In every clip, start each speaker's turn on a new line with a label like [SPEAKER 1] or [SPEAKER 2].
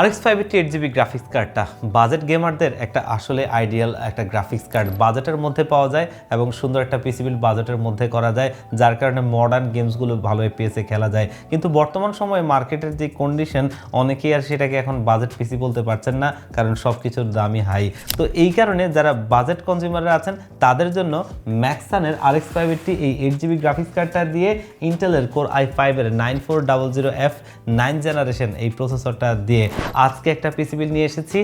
[SPEAKER 1] RX 580 8GB graphics কার্ডটা budget গেমারদের একটা আসলে আইডিয়াল একটা গ্রাফিক্স কার্ড বাজেটের মধ্যে পাওয়া যায় এবং সুন্দর একটা পিসি বিল্ড বাজেটের মধ্যে করা যায়, যার কারণে মডার্ন গেমসগুলো ভালো এপিএসে খেলা যায়। কিন্তু বর্তমান সময়ে মার্কেটের যে কন্ডিশন, অনেকেই আর সেটাকে এখন বাজেট পিসি বলতে পারছেন না, কারণ সব কিছুর দামই হাই। তো এই কারণে যারা বাজেট কনজিউমাররা আছেন তাদের জন্য ম্যাক্সানের RX 580 এই 8GB গ্রাফিক্স কার্ডটা দিয়ে ইন্টেলের কোর i5 এর 9400F 9 জেনারেশন এই প্রসেসরটা দিয়ে আজকে একটা পিসি বিল নিয়ে এসেছি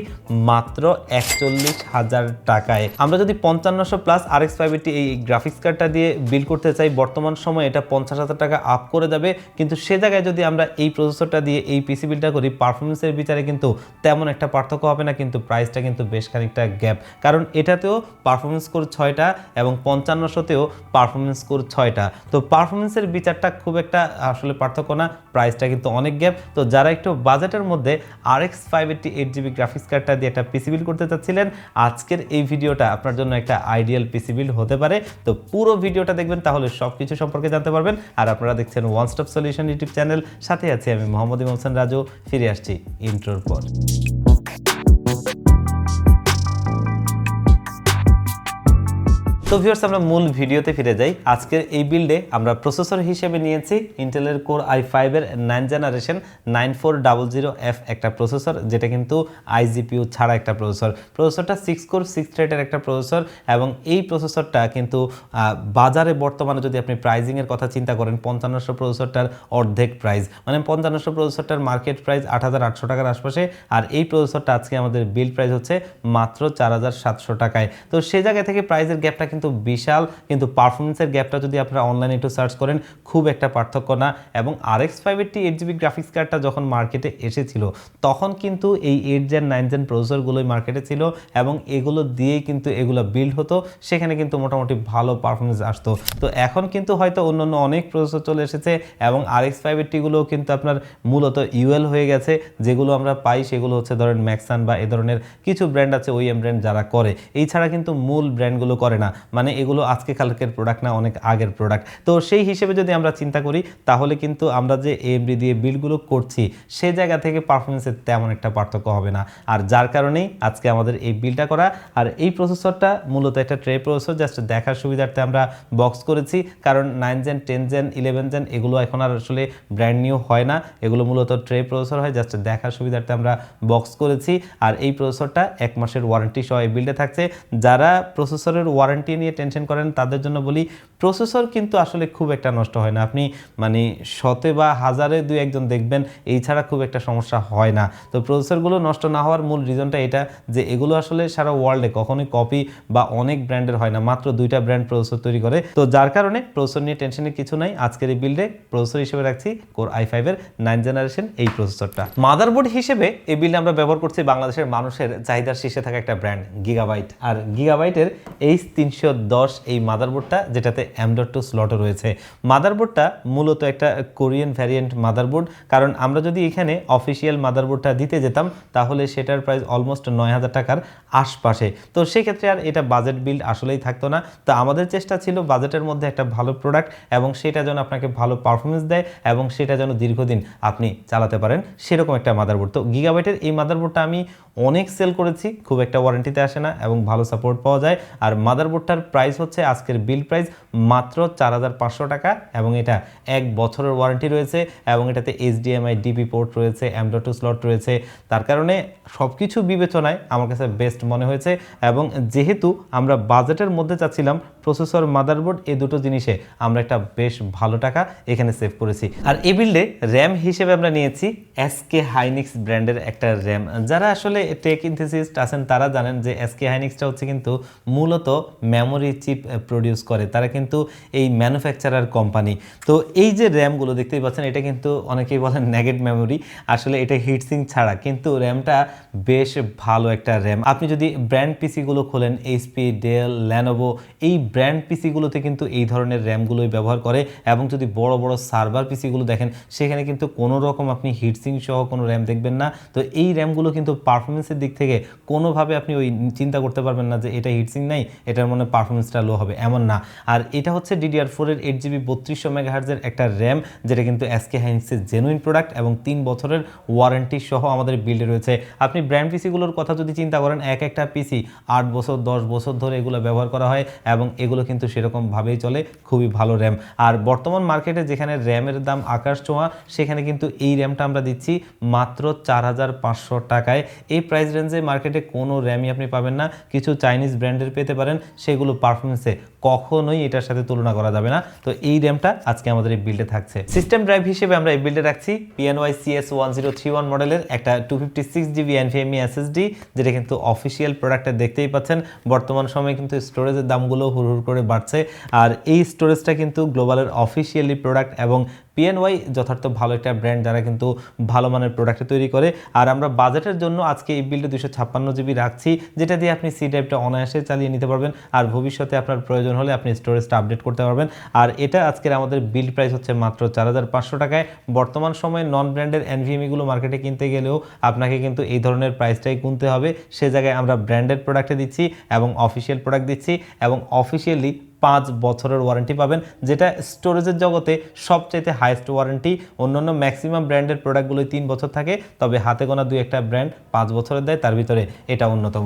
[SPEAKER 1] মাত্র 41,000 টাকায়। আমরা যদি 5500 প্লাস RX 580 এই গ্রাফিক্স কার্ডটা দিয়ে বিল করতে চাই, বর্তমান সময়ে এটা 50,000 টাকা আপ করে যাবে। কিন্তু সে জায়গায় যদি আমরা এই প্রসেসরটা দিয়ে এই পিসি বিলটা করি, পারফরমেন্সের বিচারে কিন্তু তেমন একটা পার্থক্য হবে না, কিন্তু প্রাইসটা কিন্তু বেশ খানিকটা গ্যাপ। কারণ এটাতেও পারফরমেন্স কোর 6টা এবং 5500তেও পারফরমেন্স কোর 6টা। তো পারফরমেন্সের বিচারটা খুব একটা আসলে পার্থক্য না, প্রাইসটা কিন্তু অনেক গ্যাপ। তো যারা একটু বাজেটের মধ্যে RX 580 8GB গ্রাফিক্স কার্ডটা দিয়ে একটা পিসি বিল্ড করতে চাচ্ছিলেন, আজকের এই ভিডিওটা আপনার জন্য একটা আইডিয়াল পিসি বিল্ড হতে পারে। তো পুরো ভিডিওটা দেখবেন, তাহলে সব কিছু সম্পর্কে জানতে পারবেন। আর আপনারা দেখছেন one stop solution YouTube channel, সাথে আছি আমি মোহাম্মদ ইমাম হোসেন রাজু। ফিরে আসছি ইন্ট্রোর পর। তো ভিউয়ার্স, আমরা মূল ভিডিওতে ফিরে যাই। আজকের এই বিল্ডে আমরা প্রসেসর হিসেবে নিয়েছি ইন্টেলের কোর i5 এর 9 জেনারেশন 9400F একটা প্রসেসর, যেটা কিন্তু iGPU ছাড়া একটা প্রসেসরটা 6 কোর 6 থ্রেডের একটা প্রসেসর। এবং এই প্রসেসরটা কিন্তু বাজারে বর্তমানে যদি আপনি প্রাইজিংয়ের কথা চিন্তা করেন, 5500 প্রসেসরটার অর্ধেক প্রাইস, মানে 5500 প্রসেসরটার মার্কেট প্রাইস 8800 টাকার আশপাশে, আর এই প্রসেসরটা আজকে আমাদের বিল্ড প্রাইস হচ্ছে মাত্র 4700 টাকায়। তো সেই জায়গা থেকে প্রাইসের গ্যাপটা কিন্তু বিশাল, কিন্তু পারফরমেন্সের গ্যাপটা যদি আপনারা অনলাইনে একটু সার্চ করেন, খুব একটা পার্থক্য না। এবং RX 580 8GB গ্রাফিক্স কার্ডটা যখন মার্কেটে এসেছিল, তখন কিন্তু এই 8 জেন 9 জেন প্রসেসরগুলোই মার্কেটে ছিল এবং এগুলো দিয়েই কিন্তু এগুলো বিল্ড হতো, সেখানে কিন্তু মোটামুটি ভালো পারফরমেন্স আসতো। তো এখন কিন্তু হয়তো অন্যান্য অনেক প্রসেসর চলে এসেছে এবং RX 580 গুলোও কিন্তু আপনার মূলত ইউএল হয়ে গেছে। যেগুলো আমরা পাই সেগুলো হচ্ছে ধরেন ম্যাক্সান বা এ ধরনের কিছু ব্র্যান্ড আছে, ওইএম ব্র্যান্ড যারা করে, এই ছাড়া কিন্তু মূল ব্র্যান্ডগুলো করে না। মানে এগুলো আজকে কালকের প্রোডাক্ট না, অনেক আগের প্রোডাক্ট। তো সেই হিসেবে যদি আমরা চিন্তা করি, তাহলে কিন্তু আমরা যে AMD দিয়ে বিলগুলো করছি, সেই জায়গা থেকে পারফরমেন্সের তেমন একটা পার্থক্য হবে না। আর যার কারণেই আজকে আমাদের এই বিলটা করা। আর এই প্রসেসরটা মূলত একটা ট্রে প্রসেসর, জাস্ট দেখার সুবিধার্থে আমরা বক্স করেছি, কারণ 9 জেন 10 জেন 11 জেন এগুলো এখন আর আসলে ব্র্যান্ড নিউ হয় না, এগুলো মূলত ট্রে প্রসেসর হয়, জাস্ট দেখার সুবিধার্থে আমরা বক্স করেছি। আর এই প্রসেসরটা 1 মাসের ওয়ারেন্টি সহ এই বিল্ডে থাকছে। যারা প্রসেসরের ওয়ারেন্টি নিয়ে টেনশন করেন তাদের জন্য বলি, প্রসেসর কিন্তু আসলে খুব একটা নষ্ট হয় না। আপনি মানে শতে বা হাজারে দুই একজন দেখবেন, এই ছাড়া খুব একটা সমস্যা হয় না। তো প্রসেসরগুলো নষ্ট না হওয়ার মূল রিজনটা এটা যে এগুলো আসলে সারা ওয়ার্ল্ডে কখনোই কপি বা অনেক ব্র্যান্ডের হয় না, মাত্র 2টা ব্র্যান্ড প্রসেসর তৈরি করে। তো যার কারণে প্রসেসর নিয়ে টেনশনের কিছু নাই। আজকের এই বিল্ডে প্রসেসর হিসেবে রাখছি কোর i5 এর 9 জেনারেশন এই প্রসেসরটা। মাদারবোর্ড হিসেবে এই বিল্ডে আমরা ব্যবহার করছি বাংলাদেশের মানুষের চাহিদার শীর্ষে থাকা একটা ব্র্যান্ড গিগাবাইট। আর গিগাবাইটের H310 এই মাদারবোর্ডটা, যেটাতে M.2 স্লটও রয়েছে। মাদারবোর্ডটা মূলত একটা কোরিয়ান ভ্যারিয়েন্ট মাদারবোর্ড, কারণ আমরা যদি এখানে অফিসিয়াল মাদারবোর্ডটা দিতে যেতাম, তাহলে সেটার প্রাইস অলমোস্ট 9000 টাকার আশপাশে। তো সেক্ষেত্রে আর এটা বাজেট বিল্ড আসলেই থাকতো না। তো আমাদের চেষ্টা ছিল বাজেটের মধ্যে একটা ভালো প্রোডাক্ট, এবং সেটা যেন আপনাকে ভালো পারফরমেন্স দেয় এবং সেটা যেন দীর্ঘদিন আপনি চালাতে পারেন, সেরকম একটা মাদারবোর্ড। তো গিগাবাইটের এই মাদারবোর্ডটা আমি অনেক সেল করেছি, খুব একটা ওয়ারেন্টিতে আসে না এবং ভালো সাপোর্ট পাওয়া যায়। আর মাদারবোর্ডটার প্রাইস হচ্ছে আজকের বিল প্রাইস মাত্র 4500 টাকা, এবং এটা 1 বছরের ওয়ারেন্টি রয়েছে এবং এটাতে HDMI DP পোর্ট রয়েছে, M.2 স্লট রয়েছে। তার কারণে সব কিছু বিবেচনায় আমার কাছে বেস্ট মনে হয়েছে। এবং যেহেতু আমরা বাজেটের মধ্যে চাচ্ছিলাম প্রসেসর মাদারবোর্ড, এই দুটো জিনিসে আমরা একটা বেশ ভালো টাকা এখানে সেভ করেছি। আর এই বিল্ডে র্যাম হিসেবে আমরা নিয়েছি SK Hynix ব্র্যান্ডের একটা র্যাম। যারা আসলে টেক এনথুসিয়াস্ট আছেন তারা জানেন যে SK Hynixটা হচ্ছে কিন্তু মূলত মেমোরি চিপ প্রডিউস করে, তারা কিন্তু এই ম্যানুফ্যাকচারার কোম্পানি। তো এই যে র্যামগুলো দেখতেই পাচ্ছেন, এটা কিন্তু অনেকেই বলেন নেগেট মেমোরি, আসলে এটা হিটসিং ছাড়া, কিন্তু র্যামটা বেশ ভালো একটা র্যাম। আপনি যদি ব্র্যান্ড পিসিগুলো খোলেন, HP, ডেল, ল্যানোভো, এই ব্র্যান্ড পিসিগুলোতে কিন্তু এই ধরনের র্যামগুলোই ব্যবহার করে এবং যদি বড় বড় সার্ভার পিসিগুলো দেখেন সেখানে কিন্তু কোনো রকম আপনি হিটসিং সহ কোনো র্যাম দেখবেন না। তো এই র্যামগুলো কিন্তু পারফরমেন্সের দিক থেকে কোনোভাবে আপনি ওই চিন্তা করতে পারবেন না যে এটা হিটসিং নাই, এটার মনে পারফরমেন্সটা লো হবে, এমন না। আর এটা হচ্ছে DDR4 এর 8GB 3200 মেগাহার্জের একটা র্যাম, যেটা কিন্তু SK হাইন্সের জেনুইন প্রোডাক্ট এবং 3 বছরের ওয়ারেন্টি সহ আমাদের বিল্ডে রয়েছে। আপনি ব্র্যান্ড পিসিগুলোর কথা যদি চিন্তা করেন, একটা পিসি 8 বছর 10 বছর ধরে এগুলো ব্যবহার করা হয় এবং এগুলো কিন্তু সেরকমভাবেই চলে, খুবই ভালো র্যাম। আর বর্তমান মার্কেটে যেখানে র্যামের দাম আকাশ ছোঁয়া, সেখানে কিন্তু এই র্যামটা আমরা দিচ্ছি মাত্র 4500 টাকায়। এই প্রাইস রেঞ্জে মার্কেটে কোনো র্যামই আপনি পাবেন না। কিছু চাইনিজ ব্র্যান্ডের পেতে পারেন, সেগুলো পারফরমেন্সে কখনোই এটার সাথে তুলনা করা যাবে না। তো এই র্যামটা আজকে আমাদের এই বিল্ডে থাকছে। সিস্টেম ড্রাইভ হিসেবে আমরা এই বিল্ডে রাখছি PNY CS1031 মডেলের একটা 256GB NVMe SSD, যেটা কিন্তু অফিসিয়াল প্রোডাক্টে দেখতেই পাচ্ছেন। বর্তমান সময়ে কিন্তু স্টোরেজের দামগুলো হুড় করে বাড়ছে, আর এই স্টোরেজটা কিন্তু গ্লোবালের অফিসিয়ালি প্রোডাক্ট এবং PNY যথার্থ ভালো একটা ব্র্যান্ড, যারা কিন্তু ভালো মানের প্রোডাক্ট তৈরি করে। আর আমরা বাজেটের জন্য আজকে এই বিল্ডে 256GB রাখছি, যেটা দিয়ে আপনি সি ড্রাইভটা অনায়াসে চালিয়ে নিতে পারবেন। আর ভবিষ্যতে আপনার প্রয়োজন হলে আপনি স্টোরেজটা আপডেট করতে পারবেন। আর এটা আজকের আমাদের বিল্ড প্রাইস হচ্ছে মাত্র 4500 টাকায়। বর্তমান সময়ে নন ব্র্যান্ডের NVMe-গুলো মার্কেটে কিনতে গেলেও আপনাকে কিন্তু এই ধরনের প্রাইসটাই কিনতে হবে। সে জায়গায় আমরা ব্র্যান্ডেড প্রোডাক্টে দিচ্ছি এবং অফিসিয়াল প্রোডাক্ট দিচ্ছি এবং অফিসিয়ালি 5 বছরের ওয়ারেন্টি পাবেন, যেটা স্টোরেজের জগতে সবচাইতে হাইয়েস্ট ওয়ারেন্টি। অন্যান্য ম্যাক্সিমাম ব্র্যান্ডের প্রোডাক্টগুলোই 3 বছর থাকে, তবে হাতে গোনা 2-1টা ব্র্যান্ড 5 বছরের দেয়, তার ভিতরে এটা অন্যতম।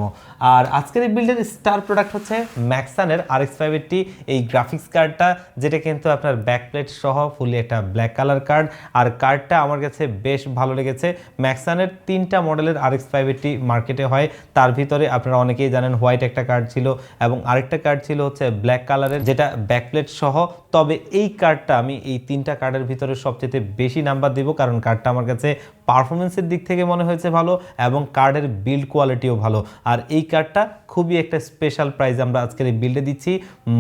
[SPEAKER 1] আর আজকের এই বিল্ডের স্টার প্রোডাক্ট হচ্ছে ম্যাক্সানের RX 580 এই গ্রাফিক্স কার্ডটা, যেটা কিন্তু আপনার ব্যাকপ্লেট সহ ফুলি একটা ব্ল্যাক কালার কার্ড। আর কার্ডটা আমার কাছে বেশ ভালো লেগেছে। ম্যাক্সানের 3টা মডেলের RX 580 মার্কেটে হয়, তার ভিতরে আপনারা অনেকেই জানেন হোয়াইট একটা কার্ড ছিল এবং আরেকটা কার্ড ছিল হচ্ছে ব্ল্যাক কালার, যেটা ব্যাকপ্লেট সহ। তবে এই কার্ডটা আমি এই 3টা কার্ডের ভিতরে সবচেয়ে বেশি নাম্বার দিব, কারণ কার্ডটা আমার কাছে পারফরমেন্সের দিক থেকে মনে হয়েছে ভালো এবং কার্ডের বিল্ড কোয়ালিটিও ভালো। আর এই কার্ডটা খুবই একটা স্পেশাল প্রাইস আমরা আজকের এই বিল্ডে দিচ্ছি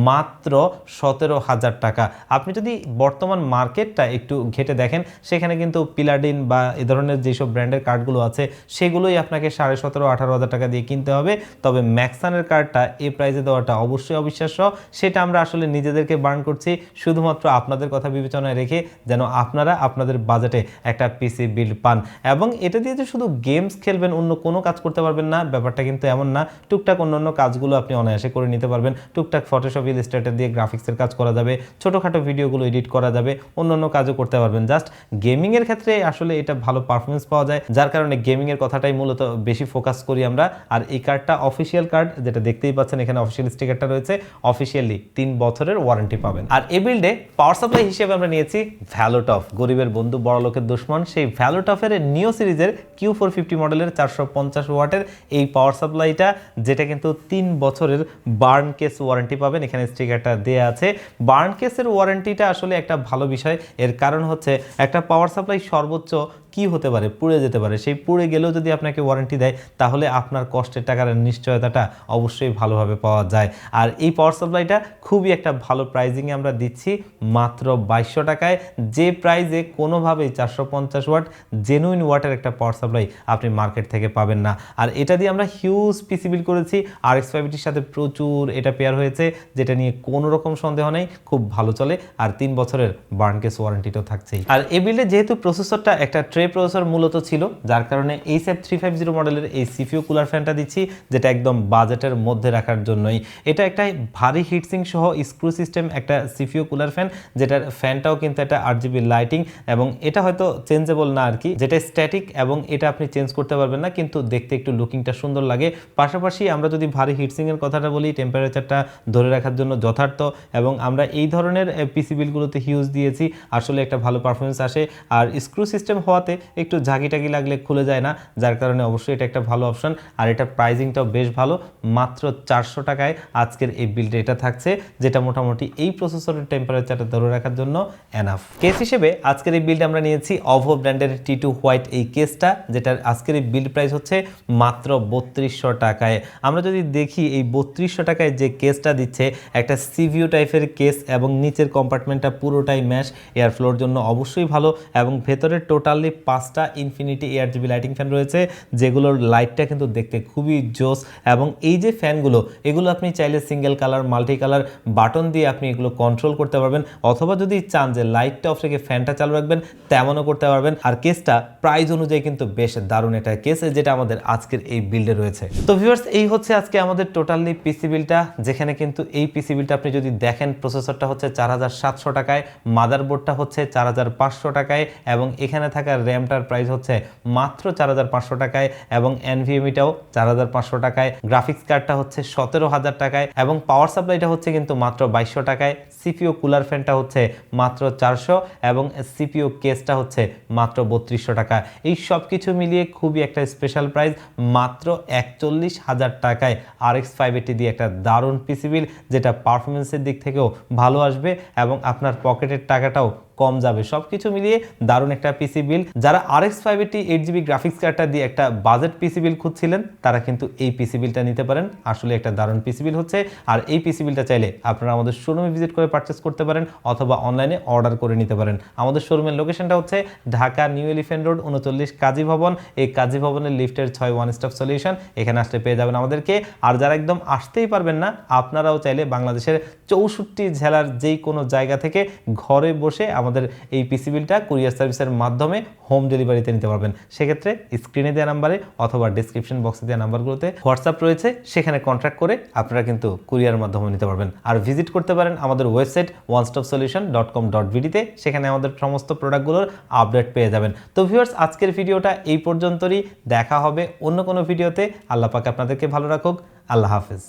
[SPEAKER 1] মাত্র 17000 টাকা। আপনি যদি বর্তমান মার্কেটটা একটু ঘেটে দেখেন, সেখানে কিন্তু পিলাডিন বা এ ধরনের যেসব ব্র্যান্ডের কার্ডগুলো আছে সেগুলোই আপনাকে 17,500-18,000 টাকা দিয়ে কিনতে হবে। তবে ম্যাক্সানের কার্ডটা এই প্রাইসে দেওয়াটা অবশ্যই অবিশ্বাস্য। সেটা আমরা আসলে নিজেদেরকে বার্ন করছি শুধুমাত্র আপনাদের কথা বিবেচনায় রেখে, যেন আপনারা আপনাদের বাজেটে একটা পিসি বিল্ড পান। এবং এটা দিয়ে যে শুধু গেমস খেলবেন, অন্য কোনো কাজ করতে পারবেন না, ব্যাপারটা কিন্তু এমন না। টুকটাক অন্যান্য কাজগুলো আপনি অনায়াসে করে নিতে পারবেন। টুকটাক ফটোশপ, ইলাস্ট্রেটর দিয়ে গ্রাফিক্সের কাজ করা যাবে, ছোটোখাটো ভিডিওগুলো এডিট করা যাবে, অন্যান্য কাজও করতে পারবেন। জাস্ট গেমিংয়ের ক্ষেত্রে আসলে এটা ভালো পারফরমেন্স পাওয়া যায়, যার কারণে গেমিংয়ের কথাটাই মূলত বেশি ফোকাস করি আমরা। আর এই কার্ডটা অফিসিয়াল কার্ড, যেটা দেখতেই পাচ্ছেন এখানে অফিসিয়াল স্টিকারটা রয়েছে, অফিসিয়ালি 3 বছরের ওয়ারেন্টি পাবেন। আর এই বিল্ডে পাওয়ার সাপ্লাই হিসেবে আমরা নিয়েছি ভ্যালোটফ, গরিবের বন্ধু বড় লোকের দুশ্মন। সেই ভ্যালোটফের নিও সিরিজের Q450 মডেলের 450 ওয়াটের এই পাওয়ার সাপ্লাইটা, যেটা কিন্তু 3 বছরের বার্ন কেস ওয়ারেন্টি পাবেন। এখানে স্টিকারটা দেয়া আছে। বার্ন কেসের ওয়ারেন্টিটা আসলে একটা ভালো বিষয়। এর কারণ হচ্ছে একটা পাওয়ার সাপ্লাই সর্বোচ্চ কি হতে পারে, পুড়ে যেতে পারে। সেই পুড়ে গেলেও যদি আপনাকে ওয়ারেন্টি দেয়, তাহলে আপনার কষ্টের টাকার নিশ্চয়তাটা অবশ্যই ভালোভাবে পাওয়া যায়। আর এই পাওয়ার সাপ্লাইটা খুবই একটা ভালো প্রাইজিংয়ে আমরা দিচ্ছি মাত্র 2200 টাকায়, যে প্রাইজে কোনোভাবেই 450 ওয়াট জেনুইন ওয়াটের একটা পাওয়ার সাপ্লাই আপনি মার্কেট থেকে পাবেন না। আর এটা দিয়ে আমরা হিউজ পিসি বিল্ড করেছি। RX 580-র সাথে প্রচুর এটা পেয়ার হয়েছে, যেটা নিয়ে কোনো রকম সন্দেহ নেই, খুব ভালো চলে। আর 3 বছরের বার্ন কেস ওয়ারেন্টিটাও থাকছেই। আর এই বিল্ডে যেহেতু প্রসেসরটা একটা ট্রে প্রসেসর মূলত ছিল, যার কারণে এইচএফ 350 মডেলের এই সিপিইউ কুলার ফ্যানটা দিচ্ছি, যেটা একদম বাজেটের মধ্যে রাখার জন্যই। এটা একটা ভারী হিটসিং সহ স্ক্রু সিস্টেম একটা সিপিইউ কুলার ফ্যান, যেটার ফ্যানটাও কিন্তু একটা RGB লাইটিং, এবং এটা হয়তো চেঞ্জেবল না আর কি, যেটা স্ট্যাটিক এবং এটা আপনি চেঞ্জ করতে পারবেন না, কিন্তু দেখতে একটু লুকিংটা সুন্দর লাগে। পাশাপাশি আমরা যদি ভারী হিটসিংয়ের কথাটা বলি, টেম্পারেচারটা ধরে রাখার জন্য যথার্থ, এবং আমরা এই ধরনের পিসি বিলগুলোতে হিউজ দিয়েছি, আসলে একটা ভালো পারফরমেন্স আসে। আর স্ক্রু সিস্টেম হওয়াতে একটু ঝাঁকিটাকি লাগলে খুলে যায় না, যার কারণে অবশ্যই এটা একটা ভালো অপশন। আর এটা প্রাইজিংটাও বেশ ভালো, মাত্র 400 টাকায় আজকের এই বিলটা এটা থাকছে, যেটা মোটামুটি এই প্রসেসরের টেম্পারেচারটা ধরে রাখার জন্য এনাফ। কেস হিসেবে আজকের এই বিলটা আমরা নিয়েছি অভো ব্র্যান্ডের T2 হোয়াইট এই কেসটা, যেটার আজকের এই বিল্ড প্রাইস হচ্ছে মাত্র 3200 টাকায়। আমরা যদি দেখি এই 3200 টাকায় যে কেসটা দিচ্ছে, একটা সিভিউ টাইপের কেস এবং নিচের কম্পার্টমেন্টটা পুরোটাই ম্যাশ, এয়ার ফ্লোর জন্য অবশ্যই ভালো, এবং ভেতরে টোটালি 5টা ইনফিনিটি এআরজিবি লাইটিং ফ্যান রয়েছে, যেগুলোর লাইটটা কিন্তু দেখতে খুবই জোস। এবং এই যে ফ্যানগুলো, এগুলো আপনি চাইলে single colour, multi colour button দিয়ে আপনি এগুলো কন্ট্রোল করতে পারবেন, অথবা যদি চান যে লাইটটা অফ রেখে ফ্যানটা চালু রাখবেন তেমনও করতে পারবেন। আর কেসটা প্রাইস অনুযায়ী কিন্তু বেশ দারুণ একটা কেস, যেটা আমাদের আজকের এই বিল্ডে রয়েছে। তো ভিউয়ার্স, এই হচ্ছে আজকে আমাদের টোটালি পিসি বিলটা, যেখানে কিন্তু এই পিসি বিলটা আপনি যদি দেখেন, প্রসেসরটা হচ্ছে 4700 টাকায়, মাদারবোর্ডটা হচ্ছে 4500 টাকায়, এবং এখানে থাকা র্যামটার প্রাইস হচ্ছে মাত্র 4500 টাকায়, এবং এনভিএমিটাও 4500 টাকায়, গ্রাফিক্স কার্ডটা হচ্ছে 17000 টাকায়, এবং পাওয়ার সাপ্লাইটা হচ্ছে কিন্তু মাত্র 2200 টাকায়, সিপিইউ কুলার ফ্যানটা হচ্ছে মাত্র 400, এবং সিপিইউ কেসটা হচ্ছে মাত্র 3200 টাকা। এই সব কিছু মিলিয়ে খুবই একটা স্পেশাল প্রাইস, মাত্র 41000 টাকায় RX 580 দিয়ে একটা দারুণ পিসি বিল, যেটা পারফরমেন্সের দিক থেকেও ভালো আসবে এবং আপনার পকেটের টাকাটাও কম যাবে। সবকিছু মিলিয়ে দারুণ একটা পিসি বিল। যারা RX 580 8GB গ্রাফিক্স কার্ডটা দিয়ে একটা বাজেট পিসি বিল খুঁজছিলেন, তারা কিন্তু এই পিসি বিলটা নিতে পারেন। আসলে একটা দারুণ পিসি বিল হচ্ছে। আর এই পিসি বিলটা চাইলে আপনারা আমাদের শোরুমে ভিজিট করে পারচেস করতে পারেন, অথবা অনলাইনে অর্ডার করে নিতে পারেন। আমাদের শোরুমের লোকেশনটা হচ্ছে ঢাকা নিউ এলিফ্যান্ট রোড 39 কাজী ভবন। এই কাজী ভবনের লিফটের 6 ওয়ান স্টপ সলিউশন, এখানে আসলে পেয়ে যাবেন আমাদেরকে। আর যারা একদম আসতেই পারবেন না, আপনারাও চাইলে বাংলাদেশের 64 জেলার যেই কোনো জায়গা থেকে ঘরে বসে আমাদের এই পিসি বিলটা কুরিয়ার সার্ভিসের মাধ্যমে হোম ডেলিভারিতে নিতে পারবেন। সেক্ষেত্রে স্ক্রিনে দেওয়া নাম্বারে অথবা ডিসক্রিপশন বক্সে দেওয়া নাম্বারগুলোতে হোয়াটসঅ্যাপ রয়েছে, সেখানে কন্ট্যাক্ট করে আপনারা কিন্তু কুরিয়ার মাধ্যমে নিতে পারবেন। আর ভিজিট করতে পারেন আমাদের ওয়েবসাইট onestopsolution.com.bd তে, সেখানে আমাদের সমস্ত প্রোডাক্টগুলোর আপডেট পেয়ে যাবেন। তো ভিউয়ার্স, আজকের ভিডিওটা এই পর্যন্তই। দেখা হবে অন্য কোনো ভিডিওতে। আল্লাহ পাক আপনাদেরকে ভালো রাখুক। আল্লাহ হাফেজ।